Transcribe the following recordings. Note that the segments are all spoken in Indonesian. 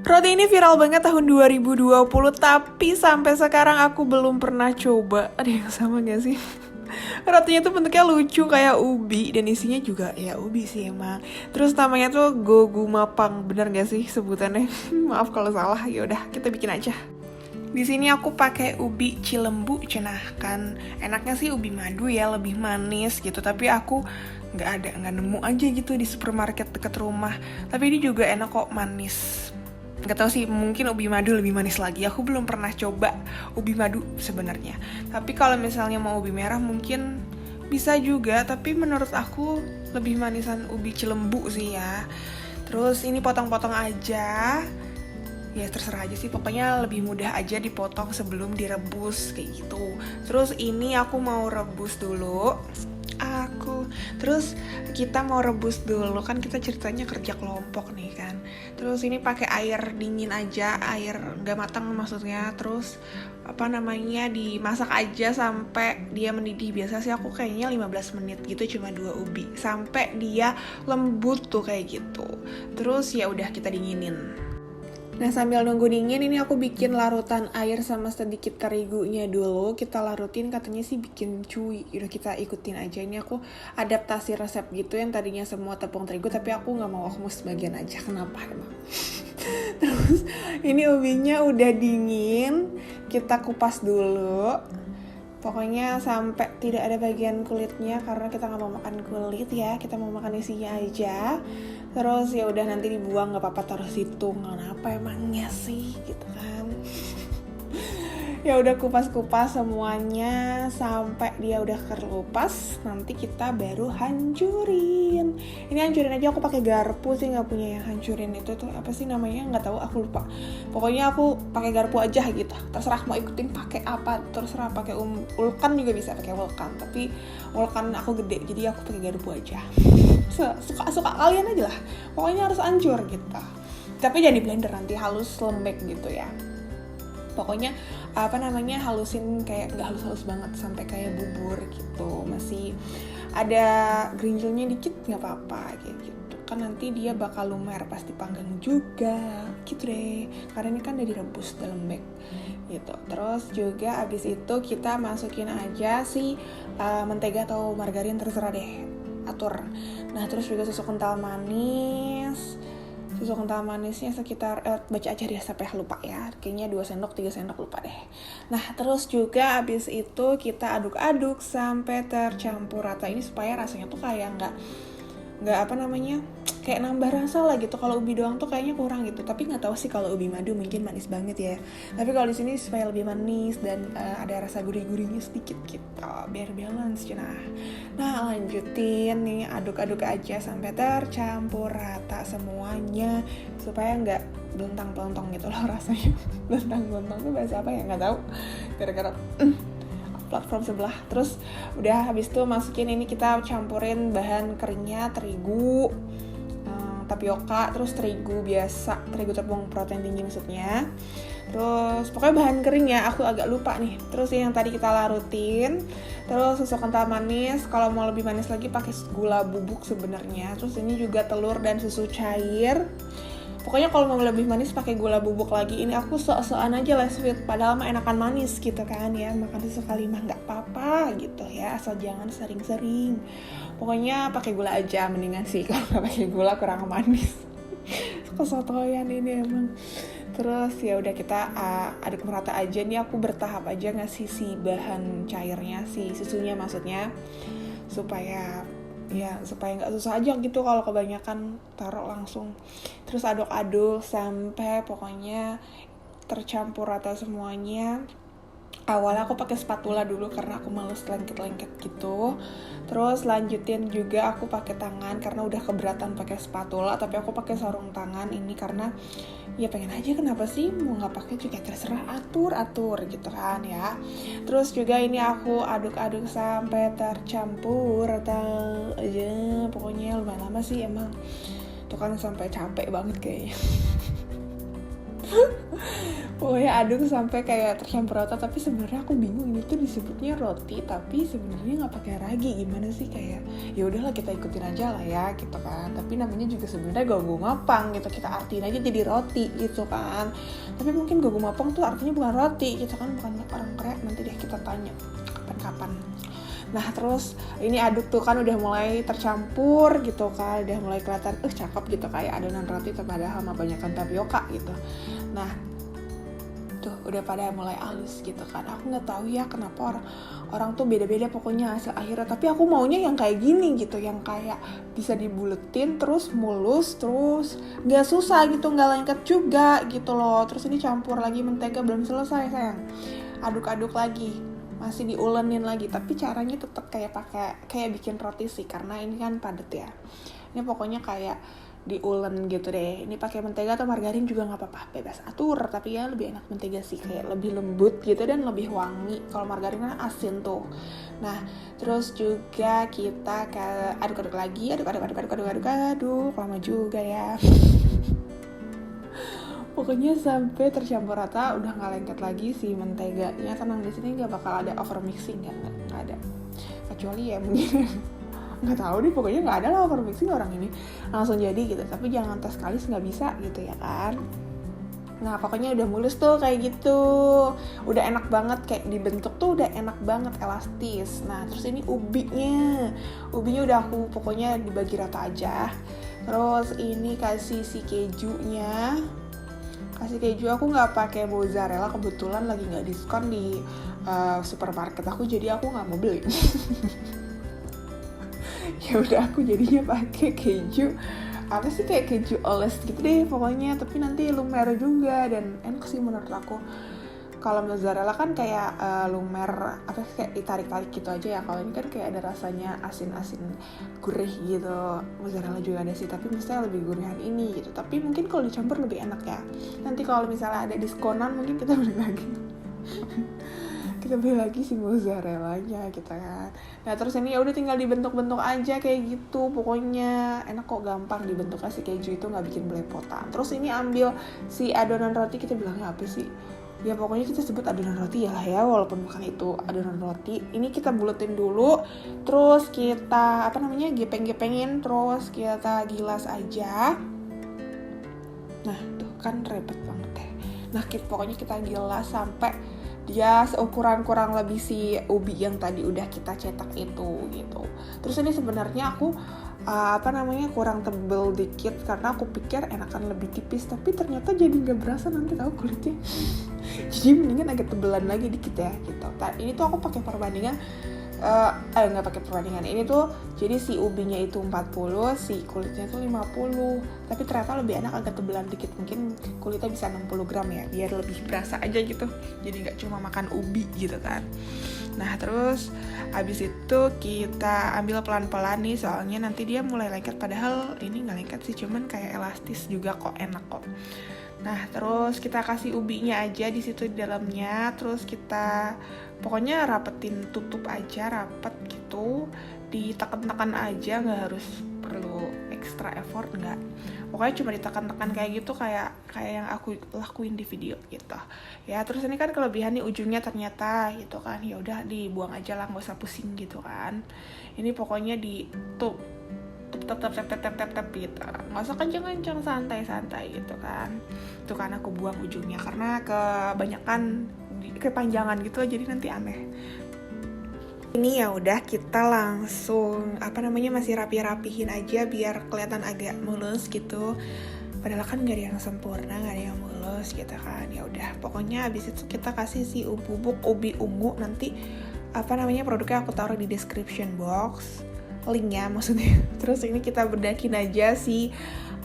Roti ini viral banget tahun 2020, tapi sampai sekarang aku belum pernah coba. Ada yang sama gak sih? Rotinya tuh bentuknya lucu kayak ubi, dan isinya juga ya ubi sih emang. Terus namanya tuh Gogumapang, bener gak sih sebutannya? Maaf kalau salah, yaudah kita bikin aja. Di sini aku pakai ubi Cilembu cenah, kan enaknya sih ubi madu ya, lebih manis gitu. Tapi aku nggak nemu aja gitu di supermarket deket rumah. Tapi ini juga enak kok, manis. Gak tau sih, mungkin ubi madu lebih manis lagi. Aku belum pernah coba ubi madu sebenarnya. Tapi kalau misalnya mau ubi merah mungkin bisa juga. Tapi menurut aku lebih manisan ubi Cilembu sih ya. Terus ini potong-potong aja. Ya terserah aja sih, pokoknya lebih mudah aja dipotong sebelum direbus kayak gitu. Terus ini aku mau rebus dulu. Terus kita mau rebus dulu, kan kita ceritanya kerja kelompok nih kan. Terus ini pakai air dingin aja, air nggak matang maksudnya. Terus dimasak aja sampai dia mendidih. Biasa sih aku kayaknya 15 menit gitu, cuma 2 ubi sampai dia lembut tuh kayak gitu. Terus ya udah kita dinginin. Nah sambil nunggu dingin ini aku bikin larutan air sama sedikit terigunya dulu. Kita larutin, katanya sih bikin cuy. Udah kita ikutin aja. Ini aku adaptasi resep gitu, yang tadinya semua tepung terigu tapi aku gak mau, aku sebagian aja. Kenapa emang? Terus ini ubinya udah dingin, kita kupas dulu. Pokoknya sampai tidak ada bagian kulitnya, karena kita nggak mau makan kulit ya, kita mau makan isinya aja. Terus ya udah nanti dibuang, nggak apa-apa, taruh situ. Kenapa emangnya sih gitu kan? Ya udah kupas-kupas semuanya sampai dia udah kelupas. Nanti kita baru hancurin. Ini hancurin aja, aku pakai garpu sih, nggak punya yang hancurin itu tuh apa sih namanya, nggak tahu, aku lupa. Pokoknya aku pakai garpu aja gitu. Terserah mau ikutin pakai apa, terserah pakai ulkan juga bisa, pakai vulkan. Tapi vulkan aku gede, jadi aku pakai garpu aja. Suka kalian aja lah. Pokoknya harus hancur gitu. Tapi jangan di blender, nanti halus lembek gitu ya. Pokoknya halusin kayak nggak halus-halus banget sampai kayak bubur gitu, masih ada gerinjolnya dikit nggak apa-apa kayak gitu kan, nanti dia bakal lumer pas dipanggang juga gitu deh, karena ini kan udah direbus, udah lembek gitu. Terus juga abis itu kita masukin aja mentega atau margarin, terserah deh, atur. Nah terus juga susu kental manis. Susu kental manisnya sekitar, baca aja deh sampai lupa ya, kayaknya 2 sendok 3 sendok lupa deh. Nah terus juga abis itu kita aduk-aduk sampai tercampur rata. Ini supaya rasanya tuh kayak nggak kayak nambah rasa lah gitu. Kalau ubi doang tuh kayaknya kurang gitu. Tapi nggak tahu sih kalau ubi madu mungkin manis banget ya. Tapi kalau di sini supaya lebih manis dan ada rasa gurih-gurihnya sedikit gitu, biar balance cenah. Nah lanjutin nih, aduk-aduk aja sampai tercampur rata semuanya supaya nggak belentang-belentong gitu loh rasanya. Belentang-belentong tuh bahasa apa ya, nggak tahu. Gara-gara platform sebelah. Terus udah habis itu masukin ini, kita campurin bahan keringnya, terigu, tapioka, terus terigu biasa, terigu tepung protein tinggi maksudnya. Terus pokoknya bahan kering ya, aku agak lupa nih. Terus yang tadi kita larutin, terus susu kental manis, kalau mau lebih manis lagi pakai gula bubuk sebenarnya. Terus ini juga telur dan susu cair. Pokoknya kalau mau lebih manis pakai gula bubuk lagi. Ini aku sok-sokan aja lah sweet, padahal mah enakan manis gitu kan ya. Makan sekali mah nggak apa-apa gitu ya, asal jangan sering-sering. Pokoknya pakai gula aja mendingan sih, kalau nggak pakai gula kurang manis. Kesotoyan ini emang. Terus ya udah kita aduk merata aja. Nih aku bertahap aja ngasih si bahan cairnya, si susunya maksudnya, supaya nggak susah aja gitu kalau kebanyakan taruh langsung. Terus aduk-aduk sampai pokoknya tercampur rata semuanya. Awalnya aku pakai spatula dulu karena aku males lengket-lengket gitu. Terus lanjutin juga aku pakai tangan karena udah keberatan pakai spatula, tapi aku pakai sarung tangan ini karena ya pengen aja, kenapa sih mau nggak pakai juga, terserah, atur gitu kan ya. Terus juga ini aku aduk-aduk sampai tercampur rata aja. Pokoknya lumayan lama sih emang. Tuh kan sampai capek banget kayaknya. Pokoknya aduk sampai kayak tercampur rata, tapi sebenarnya aku bingung ini tuh disebutnya roti tapi sebenarnya nggak pakai ragi, gimana sih, kayak ya udahlah kita ikutin aja lah ya gitu kan, tapi namanya juga sebenarnya gogo mapang gitu, kita artiin aja jadi roti gitu kan, tapi mungkin gogo mapang tuh artinya bukan roti gitu kan, bukan orang Korea, nanti deh kita tanya kapan-kapan. Nah terus ini aduk tuh kan udah mulai tercampur gitu kan, udah mulai kelihatan cakep gitu kayak adonan roti padahal sama banyakan tapioka gitu. Nah tuh udah pada mulai halus gitu kan, aku nggak tahu ya kenapa orang tuh beda-beda pokoknya hasil akhirnya, tapi aku maunya yang kayak gini gitu, yang kayak bisa dibuletin terus mulus, terus nggak susah gitu, nggak lengket juga gitu loh. Terus ini campur lagi mentega, belum selesai sayang, aduk-aduk lagi, masih diulenin lagi, tapi caranya tetap kayak bikin roti sih, karena ini kan padat ya. Ini pokoknya kayak diulen gitu deh. Ini pakai mentega atau margarin juga nggak apa-apa, bebas atur, tapi ya lebih enak mentega sih, kayak lebih lembut gitu dan lebih wangi. Kalau margarin kan asin tuh. Nah terus juga kita aduk-aduk lagi, aduk, lama juga ya. Pokoknya sampai tercampur rata, udah nggak lengket lagi si menteganya. Tenang, di sini nggak bakal ada over mixing, nggak ada. Kecuali ya mungkin nggak tahu deh, pokoknya nggak ada lah over mixing, orang ini langsung jadi gitu. Tapi jangan tes kalis, nggak bisa gitu ya kan. Nah pokoknya udah mulus tuh kayak gitu, udah enak banget, kayak dibentuk tuh udah enak banget, elastis. Nah terus ini ubinya udah aku pokoknya dibagi rata aja. Terus ini kasih si kejunya. Kasih keju, aku nggak pakai mozzarella, kebetulan lagi nggak diskon di supermarket aku, jadi aku nggak mau beli. Ya udah aku jadinya pakai keju, apa sih, kayak keju oles gitu deh pokoknya, tapi nanti lumer juga dan enak sih menurut aku. Kalau mozzarella kan kayak lumer, apa kayak ditarik-tarik gitu aja ya. Kalau ini kan kayak ada rasanya asin-asin gurih gitu. Mozzarella juga ada sih, tapi mestinya lebih gurihan ini gitu. Tapi mungkin kalau dicampur lebih enak ya. Nanti kalau misalnya ada diskonan mungkin kita beli lagi. Kita beli lagi si mozzarellanya gitu kan. Nah terus ini ya udah tinggal dibentuk-bentuk aja kayak gitu. Pokoknya enak kok, gampang dibentuknya si keju itu, nggak bikin belepotan. Terus ini ambil si adonan roti, kita bilangnya apa sih? Ya pokoknya kita sebut adonan roti ya lah ya, walaupun bukan itu adonan roti. Ini kita buletin dulu, terus kita gepeng-gepengin, terus kita gilas aja. Nah tuh kan repot banget deh. Nah pokoknya kita gilas sampai dia seukuran kurang lebih si ubi yang tadi udah kita cetak itu gitu. Terus ini sebenarnya aku kurang tebel dikit karena aku pikir enakan lebih tipis, tapi ternyata jadi nggak berasa nanti tahu kulitnya. Jadi mendingan agak tebelan lagi dikit ya gitu. Ini tuh aku pakai perbandingan nggak pakai perbandingan, ini tuh jadi si ubinya itu 40, si kulitnya tuh 50, tapi ternyata lebih enak agak tebelan dikit, mungkin kulitnya bisa 60 gram ya, biar lebih berasa aja gitu, jadi nggak cuma makan ubi gitu kan. Nah terus abis itu kita ambil pelan-pelan nih, soalnya nanti dia mulai lengket, padahal ini nggak lengket sih, cuman kayak elastis juga kok, enak kok. Nah terus kita kasih ubinya aja di situ di dalamnya, terus kita pokoknya rapetin, tutup aja rapet gitu, ditekan-tekan aja, nggak harus perlu extra effort, nggak, pokoknya cuma ditekan-tekan kayak gitu, kayak yang aku lakuin di video gitu ya. Terus ini kan kelebihan nih ujungnya ternyata gitu kan, ya udah dibuang aja lah, nggak usah pusing gitu kan. Ini pokoknya tep gitu, nggak usah kenceng-kenceng, santai-santai gitu kan. Itu kan aku buang ujungnya karena kepanjangan gitu, jadi nanti aneh. Ini ya udah kita langsung masih rapihin aja biar kelihatan agak mulus gitu. Padahal kan nggak ada yang sempurna, nggak ada yang mulus gitu kan. Ya udah pokoknya abis itu kita kasih si bubuk ubi ungu, nanti produknya aku taruh di description box, linknya maksudnya. Terus ini kita bedakin aja si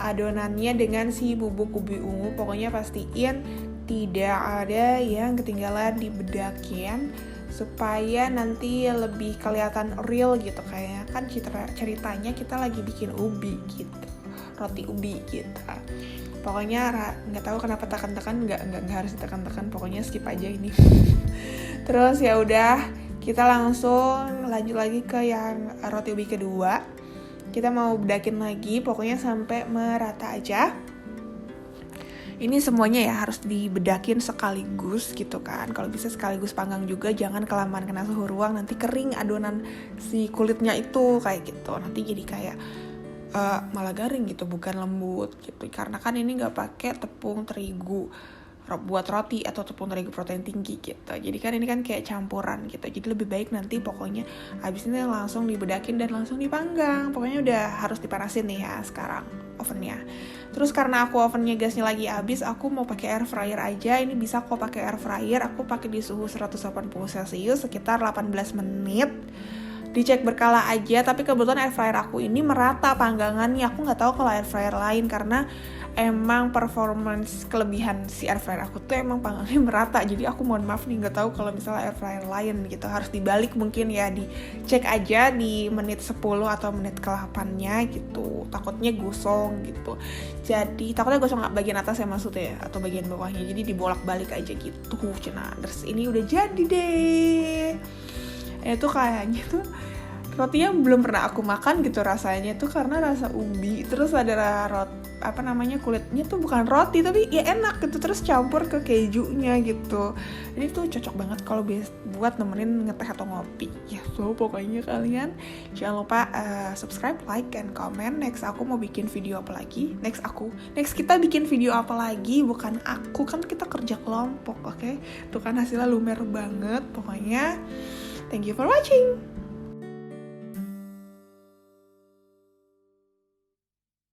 adonannya dengan si bubuk ubi ungu, pokoknya pastiin tidak ada yang ketinggalan dibedakin supaya nanti lebih kelihatan real gitu, kayak kan ceritanya kita lagi bikin ubi gitu, roti ubi gitu. Pokoknya nggak tahu kenapa tekan-tekan, nggak harus tekan-tekan, pokoknya skip aja ini. Terus ya udah kita langsung lanjut lagi ke yang roti ubi kedua. Kita mau bedakin lagi, pokoknya sampai merata aja. Ini semuanya ya harus dibedakin sekaligus gitu kan. Kalau bisa sekaligus panggang juga, jangan kelamaan kena suhu ruang, nanti kering adonan si kulitnya itu kayak gitu. Nanti jadi kayak malah garing gitu, bukan lembut gitu. Karena kan ini nggak pakai tepung terigu buat roti atau tepung terigu protein tinggi gitu. Jadi kan ini kan kayak campuran gitu. Jadi lebih baik nanti pokoknya habis ini langsung dibedakin dan langsung dipanggang. Pokoknya udah harus dipanasin nih ya sekarang ovennya. Terus karena aku ovennya gasnya lagi habis, aku mau pakai air fryer aja. Ini bisa kok pakai air fryer. Aku pakai di suhu 180 Celcius sekitar 18 menit. Dicek berkala aja, tapi kebetulan air fryer aku ini merata panggangannya. Aku nggak tahu kalau air fryer lain, karena emang performance kelebihan si air fryer aku tuh emang panggangnya merata. Jadi aku mohon maaf nih, nggak tahu kalau misalnya air fryer lain gitu. Harus dibalik mungkin ya, dicek aja di menit 10 atau menit ke-8-nya gitu. Takutnya gosong gitu. Jadi takutnya gosong bagian atas ya maksudnya, atau bagian bawahnya. Jadi dibolak-balik aja gitu. Nah, terus ini udah jadi deh. Itu kayaknya tuh rotinya belum pernah aku makan gitu rasanya tuh, karena rasa ubi, terus ada kulitnya tuh bukan roti tapi ya enak gitu, terus campur ke kejunya gitu. Ini tuh cocok banget kalau buat nemenin ngeteh atau ngopi ya. So pokoknya kalian jangan lupa subscribe, like, and comment. Next aku mau bikin video apa lagi? Next kita bikin video apa lagi? Bukan aku, kan kita kerja kelompok, oke? Tuh kan hasilnya lumer banget pokoknya. Thank you for watching.